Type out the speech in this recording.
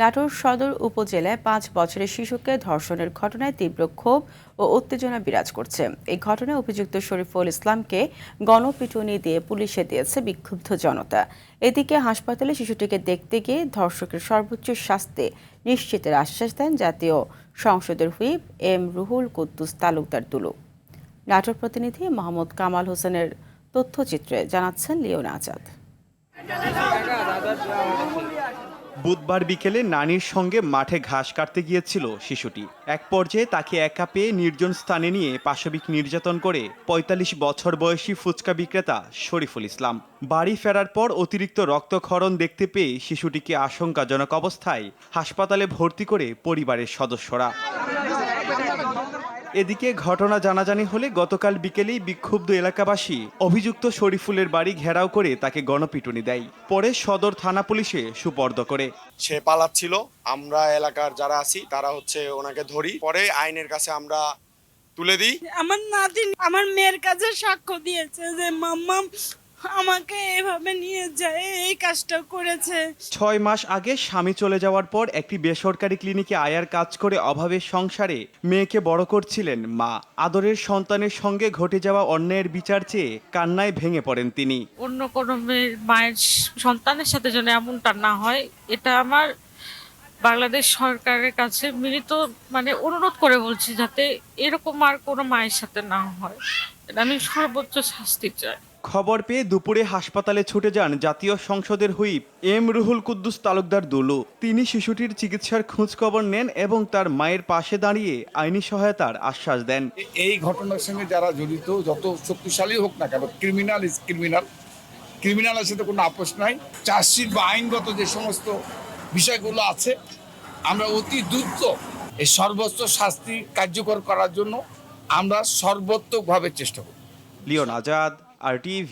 নাটোর সদর উপজেলায় 5 বছরের শিশুকে ধর্ষণের ঘটনায় তীব্র ক্ষোভ ও উত্তেজনা বিরাজ করছে। এই ঘটনায় অভিযুক্ত শরীফুল ইসলামকে গণপিটুনি দিয়ে পুলিশে দিয়েছে বিক্ষুব্ধ জনতা। এদিকে হাসপাতালে শিশুটিকে দেখতে গিয়ে ধর্ষকের সর্বোচ্চ শাস্তি নিশ্চিতের আশ্বাস দেন জাতীয় সংসদের হুইপ এম রুহুল কুদ্দুস তালুকদার দুলু। নাটোর প্রতিনিধি মোহাম্মদ কামাল হোসেনের তথ্যচিত্রে জানাচ্ছেন লিওন আজাদ। বুধবার বিকেলে নানির সঙ্গে মাঠে ঘাস কাটতে গিয়েছিল শিশুটি। এক পর্যায়ে তাকে একা পেয়ে নির্জন স্থানে নিয়ে পাশবিক নির্যাতন করে ৪৫ বছর বয়সী ফুচকা বিক্রেতা শরীফুল ইসলাম। বাড়ি ফেরার পর অতিরিক্ত রক্তক্ষরণ দেখতে পেয়ে শিশুটিকে আশঙ্কাজনক অবস্থায় হাসপাতালে ভর্তি করে পরিবারের সদস্যরা। এদিকে ঘটনা জানাজানি হলে গতকাল বিকেলেই বিক্ষুব্ধ এলাকাবাসী অভিযুক্ত শরীফুলের বাড়ি ঘেরাও করে তাকে গণপিটুনি দেয়। পরে সদর থানা পুলিশে সুপর্দ করে। সে পালাচ্ছিল, আমরা এলাকার যারা আছি তারা ওনাকে ধরি, পরে আইনের কাছে আমরা তুলে দিই। আমার নাতিন আমার মেয়ের কাছে সাক্ষ্য দিয়েছে যে মাম্মা আমাকে এভাবে নিয়ে যায়, এই কাজটা করেছে। ৬ মাস আগে স্বামী চলে যাওয়ার পর একটি বেসরকারি ক্লিনিকে আয়ার কাজ করে অভাবের সংসারে মেয়েকে বড় করছিলেন মা। আদরের সন্তানের সঙ্গে ঘটে যাওয়া অন্যায়ের বিচার চেয়ে কান্নায় ভেঙে পড়েন তিনি। অন্য কোনো মায়ের সন্তানের সাথে যেন এমনটা না হয়, এটা আমার বাংলাদেশ সরকারের কাছে মিলিত অনুরোধ করে বলছি, যাতে এরকম আর কোনো মায়ের সাথে না হয়। আমি সর্বোচ্চ শাস্তি চাই। খবর পেয়ে দুপুরে হাসপাতালে ছুটে যান জাতীয় সংসদের হুইপ এম রুহুল কুদ্দুস তালুকদার দুলু। তিনি শিশুটির চিকিৎসার খোঁজখবর নেন এবং তার মায়ের পাশে দাঁড়িয়ে আইনি সহায়তার আশ্বাস দেন। এই ঘটনার সঙ্গে যারা জড়িত, যত শক্তিশালী হোক না কেন, ক্রিমিনাল ইজ ক্রিমিনাল, ক্রিমিনালের সাথে কোনো আপোষ নাই। চার্জশিট বা আইনগত যে সমস্ত বিষয়গুলো আছে, আমরা অতি দ্রুত এই সর্বোচ্চ শাস্তি কার্যকর করার জন্য আমরা সর্বোত্তকভাবে চেষ্টা করব। লিওন আজাদ, RTV।